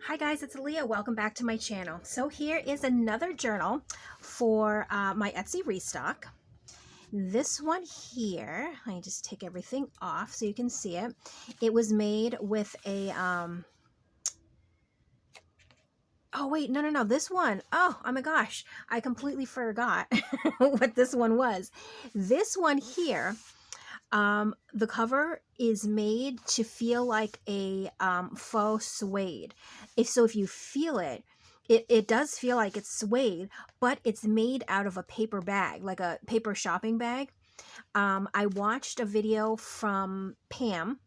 Hi guys, it's Alia. Welcome back to my channel. So here is another journal for my Etsy restock. This one here, let me just take everything off so you can see it. It was made with a, oh wait, no, this one. Oh my gosh, I completely forgot what this one was. This one here, the cover is made to feel like a faux suede. If you feel it, it does feel like it's suede, but it's made out of a paper bag, like a paper shopping bag. I watched a video from Pam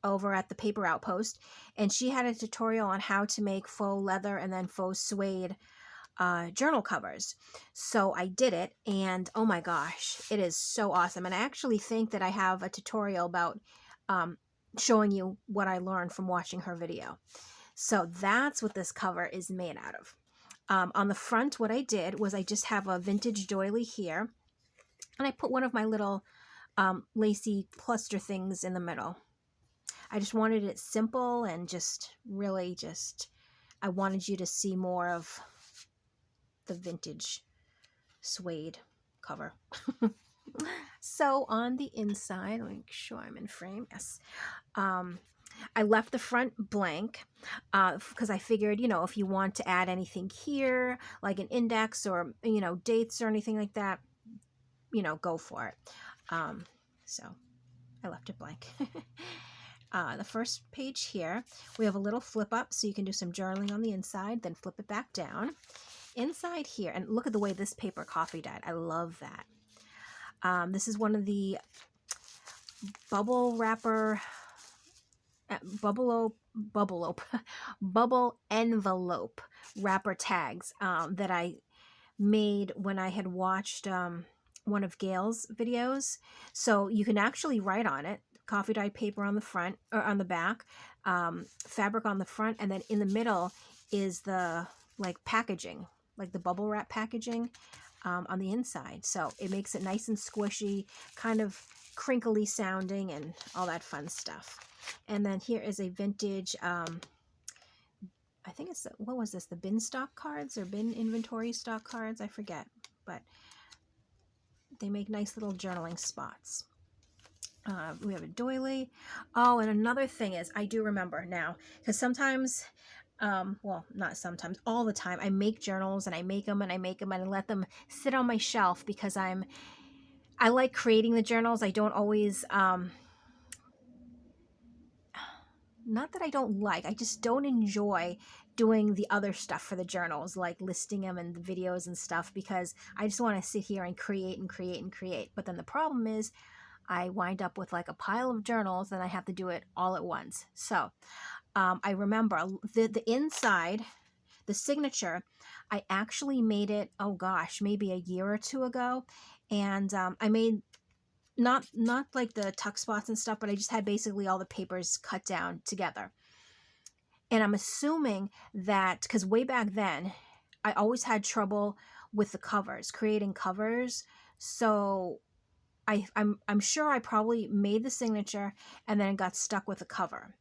over at the Paper Outpost, and she had a tutorial on how to make faux leather and then faux suede journal covers. So I did it, and oh my gosh, it is so awesome. And I actually think that I have a tutorial about showing you what I learned from watching her video. So that's what this cover is made out of. On the front, what I did was I just have a vintage doily here, and I put one of my little lacy cluster things in the middle. I just wanted it simple and just really I wanted you to see more of the vintage suede cover. So on the inside, let me make sure I'm in frame. Yes. I left the front blank because I figured, if you want to add anything here, like an index or, dates or anything like that, go for it. So I left it blank. The first page here, we have a little flip up so you can do some journaling on the inside, then flip it back down. Inside here, and look at the way this paper coffee dyed. I love that. This is one of the bubble wrapper, bubble envelope wrapper tags that I made when I had watched one of Gail's videos. So you can actually write on it, coffee dyed paper on the front or on the back, fabric on the front, and then in the middle is the packaging, like the bubble wrap packaging on the inside. So it makes it nice and squishy, kind of crinkly sounding and all that fun stuff. And then here is a vintage, I think it's, what was this? The bin stock cards or bin inventory stock cards? I forget, but they make nice little journaling spots. We have a doily. Oh, and another thing is, I do remember now, because sometimes, well, not sometimes, all the time, I make journals and I make them and I make them and I let them sit on my shelf because I like creating the journals. I don't always, not that I don't like, I just don't enjoy doing the other stuff for the journals, like listing them and the videos and stuff, because I just want to sit here and create and create and create. But then the problem is I wind up with like a pile of journals and I have to do it all at once. So I remember the inside, the signature, I actually made it, oh gosh, maybe a year or two ago. And I made not like the tuck spots and stuff, but I just had basically all the papers cut down together. And I'm assuming that, because way back then, I always had trouble with the covers, creating covers. So I'm sure I probably made the signature and then got stuck with a cover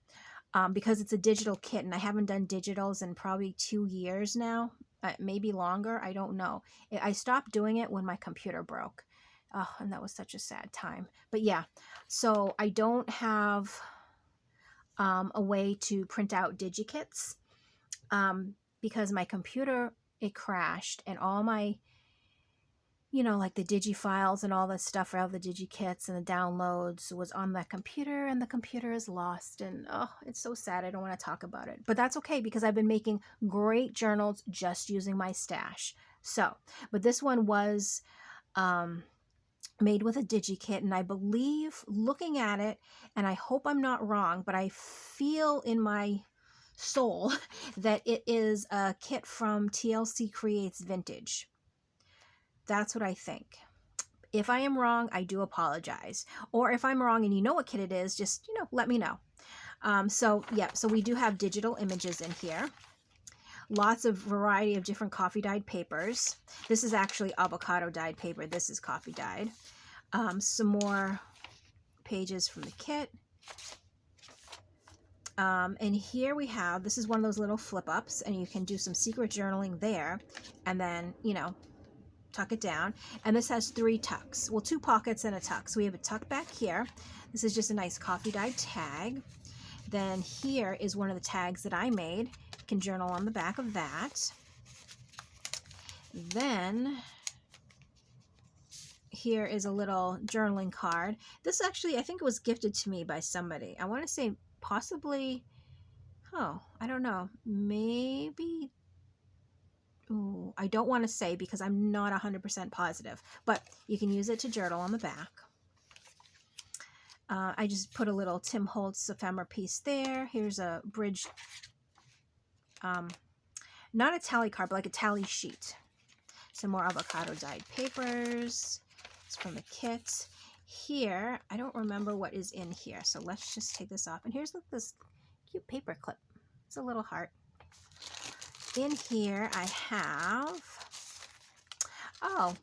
because it's a digital kit and I haven't done digitals in probably 2 years now, maybe longer. I don't know. I stopped doing it when my computer broke. Oh, and that was such a sad time. But yeah, so I don't have a way to print out digikits because my computer, it crashed and all my, like the digi files and all that stuff for all the digikits and the downloads was on that computer, and the computer is lost. And oh, it's so sad. I don't want to talk about it, but that's okay because I've been making great journals just using my stash. So, but this one was made with a digikit, and I believe, looking at it, and I hope I'm not wrong, but I feel in my soul that it is a kit from TLC Creates Vintage. That's what I think. If I am wrong, I do apologize. Or if I'm wrong and you know what kit it is, just, let me know. So we do have digital images in here. Lots of variety of different coffee dyed papers. This is actually avocado dyed paper. This is coffee dyed. Some more pages from the kit. And here we have, this is one of those little flip ups, and you can do some secret journaling there, and then, you know, tuck it down. And this has 3 tucks, well, 2 pockets and a tuck. So we have a tuck back here. This is just a nice coffee dyed tag. Then here is one of the tags that I made. You can journal on the back of that. Then here is a little journaling card. This actually, I think it was gifted to me by somebody. I want to say possibly, oh, I don't know, maybe, ooh, I don't want to say because I'm not 100% positive, but you can use it to journal on the back. I just put a little Tim Holtz ephemera piece there. Here's a bridge, not a tally card, but like a tally sheet. Some more avocado dyed papers. It's from the kit. Here, I don't remember what is in here, so let's just take this off. And here's this cute paper clip. It's a little heart. In here, I have, oh,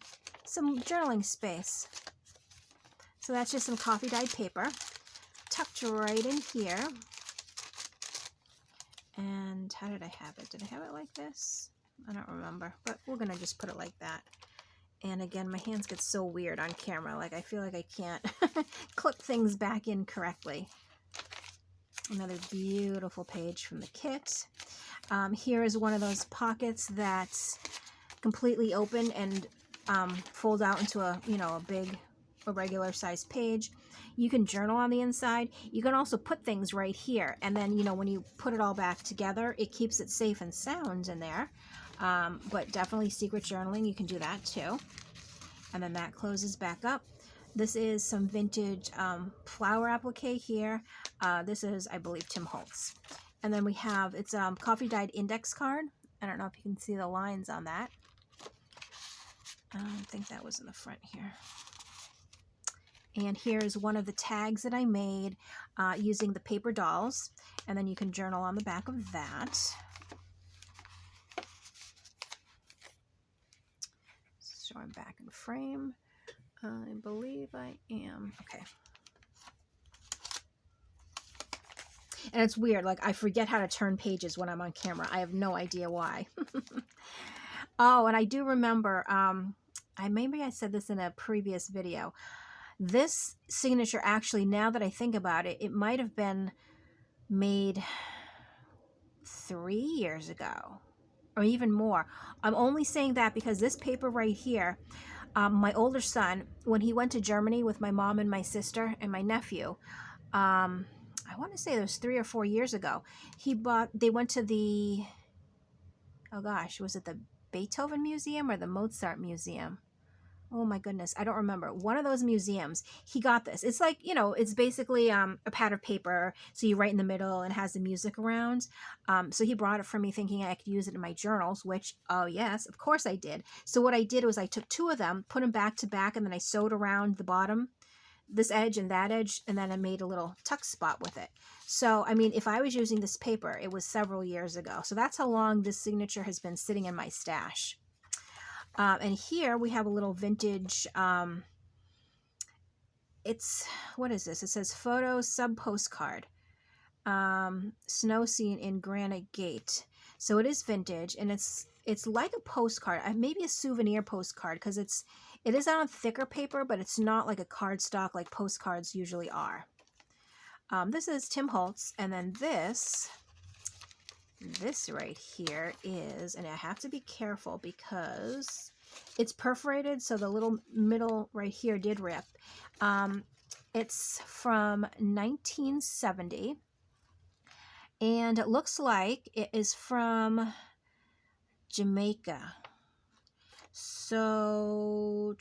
some journaling space. So that's just some coffee dyed paper tucked right in here. And how did I have it? Did I have it like this? I don't remember, but we're gonna just put it like that. And again, my hands get so weird on camera. Like I feel like I can't clip things back in correctly. Another beautiful page from the kit. Here is one of those pockets that's completely open and fold out into a, you know, a regular sized page. You can journal on the inside. You can also put things right here. And then, you know, when you put it all back together, it keeps it safe and sound in there. But definitely secret journaling, you can do that too. And then that closes back up. This is some vintage flower applique here. This is, I believe, Tim Holtz. And then we have, it's coffee dyed index card. I don't know if you can see the lines on that. I think that was in the front here. And here's one of the tags that I made using the paper dolls. And then you can journal on the back of that. So I'm back in frame. I believe I am. Okay. And it's weird. Like I forget how to turn pages when I'm on camera. I have no idea why. Oh, and I do remember, maybe I said this in a previous video. This signature actually, now that I think about it, it might have been made 3 years ago or even more. I'm only saying that because this paper right here, my older son, when he went to Germany with my mom and my sister and my nephew, I want to say it was 3 or 4 years ago, they went to the, oh gosh, was it the Beethoven Museum or the Mozart Museum? Oh my goodness, I don't remember. One of those museums, he got this. It's like, you know, it's basically a pad of paper, so you write in the middle and has the music around. So he brought it for me thinking I could use it in my journals, which, oh yes, of course I did. So what I did was I took 2 of them, put them back to back, and then I sewed around the bottom, this edge and that edge, and then I made a little tuck spot with it. So, I mean, if I was using this paper, it was several years ago. So that's how long this signature has been sitting in my stash. And here we have a little vintage, it's, what is this? It says photo sub postcard, snow scene in Granite Gate. So it is vintage, and it's like a postcard, maybe a souvenir postcard, because it is on thicker paper, but it's not like a cardstock like postcards usually are. This is Tim Holtz, and then this right here is, and I have to be careful because it's perforated, so the little middle right here did rip. It's from 1970, and it looks like it is from Jamaica. So,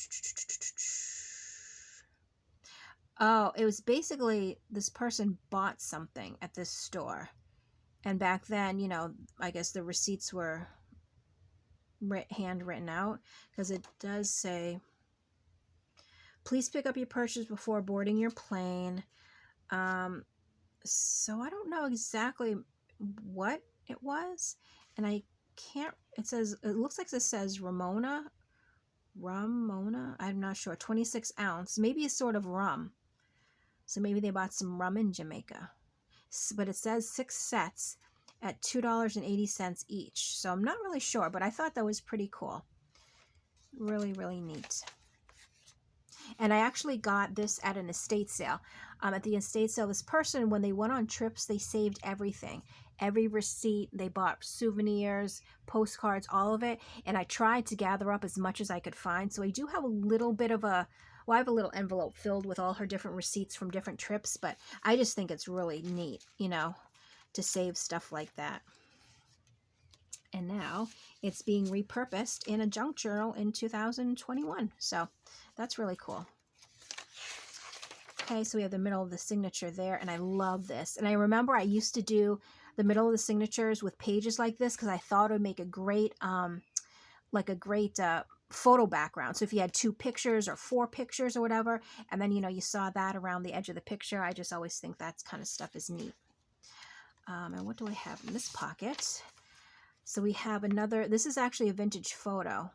oh, it was basically this person bought something at this store. And back then, you know, I guess the receipts were handwritten out, because it does say, please pick up your purchase before boarding your plane. So I don't know exactly what it was, and I can't, it looks like it says Ramona, I'm not sure, 26 ounce, maybe a sort of rum. So maybe they bought some rum in Jamaica. but it says 6 sets at $2.80 each. So I'm not really sure, but I thought that was pretty cool. Really, really neat. And I actually got this at an estate sale. At the estate sale, this person, when they went on trips, they saved everything. Every receipt, they bought souvenirs, postcards, all of it. And I tried to gather up as much as I could find. So I do have a little bit of a, well, I have a little envelope filled with all her different receipts from different trips. But I just think it's really neat, you know, to save stuff like that. And now it's being repurposed in a junk journal in 2021. So that's really cool. Okay, so we have the middle of the signature there, and I love this. And I remember I used to do the middle of the signatures with pages like this because I thought it would make a great, photo background. So if you had 2 pictures or 4 pictures or whatever, and then, you know, you saw that around the edge of the picture, I just always think that kind of stuff is neat. And what do I have in this pocket? So we have another, this is actually a vintage photo.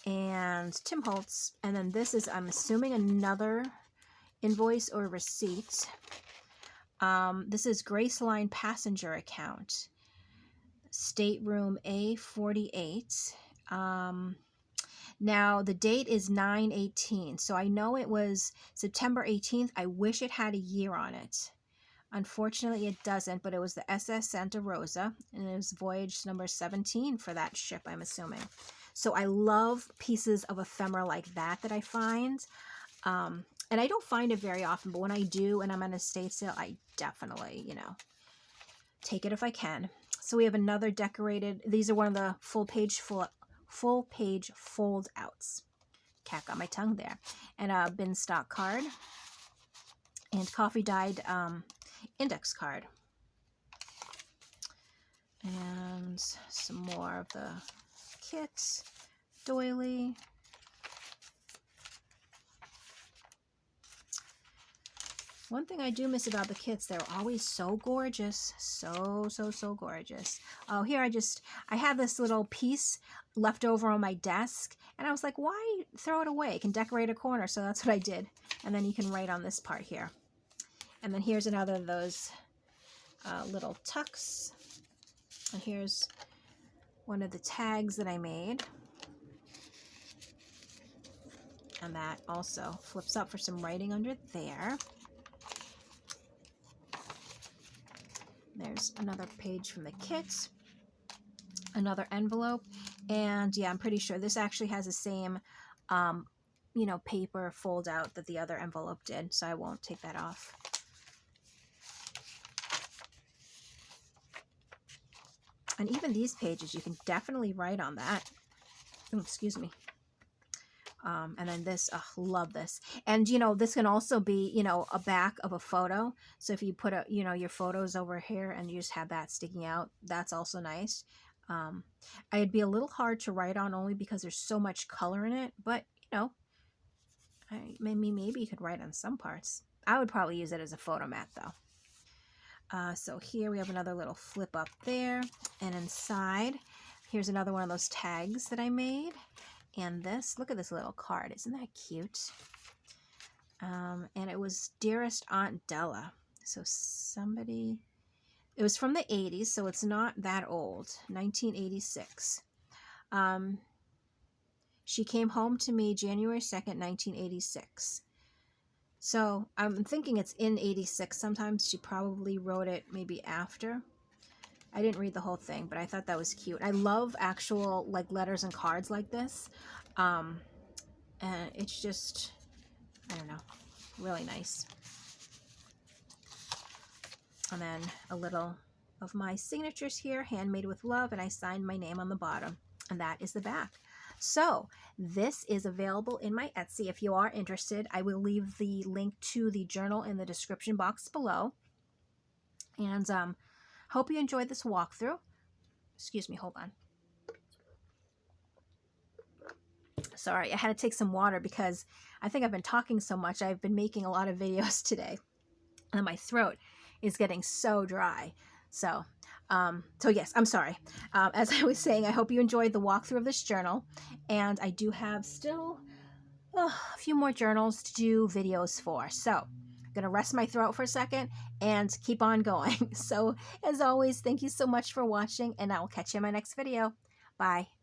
And Tim Holtz. And then this is, I'm assuming, another invoice or receipt. This is Graceline passenger account. Stateroom A48. Now the date is 9/18. So I know it was September 18th. I wish it had a year on it. Unfortunately, it doesn't, but it was the SS Santa Rosa, and it was voyage number 17 for that ship, I'm assuming. So I love pieces of ephemera like that I find. And I don't find it very often, but when I do and I'm at an estate sale, I definitely, you know, take it if I can. So we have another decorated, these are one of the full page fold outs. Cat got my tongue there. And a bin stock card. And coffee dyed index card. And some more of the kit, doily. One thing I do miss about the kits, they're always so gorgeous. So gorgeous. Oh, here I have this little piece left over on my desk, and I was like, why throw it away? It can decorate a corner, so that's what I did. And then you can write on this part here. And then here's another of those little tucks. And here's one of the tags that I made. And that also flips up for some writing under there. There's another page from the kit. Another envelope. And yeah, I'm pretty sure this actually has the same, you know, paper fold out that the other envelope did. So I won't take that off. And even these pages, you can definitely write on that. Oh, excuse me. And then this, love this. And, you know, this can also be, you know, a back of a photo. So if you put, you know, your photos over here and you just have that sticking out, that's also nice. It'd be a little hard to write on only because there's so much color in it. But, you know, maybe you could write on some parts. I would probably use it as a photo mat, though. So here we have another little flip up there, and inside here's another one of those tags that I made. And this, look at this little card, isn't that cute? And it was Dearest Aunt Della. So it was from the 80s, so it's not that old. 1986. She came home to me January 2nd, 1986. So I'm thinking it's in 86. Sometimes she probably wrote it maybe after. I didn't read the whole thing, but I thought that was cute. I love actual like letters and cards like this. And it's just, I don't know, really nice. And then a little of my signatures here, handmade with love, and I signed my name on the bottom. And that is the back. So this is available in my Etsy. If you are interested, I will leave the link to the journal in the description box below. And hope you enjoyed this walkthrough. Excuse me, hold on. Sorry, I had to take some water because I think I've been talking so much. I've been making a lot of videos today, and my throat is getting so dry. So yes, I'm sorry. As I was saying, I hope you enjoyed the walkthrough of this journal, and I do have still a few more journals to do videos for. So I'm going to rest my throat for a second and keep on going. So as always, thank you so much for watching, and I will catch you in my next video. Bye.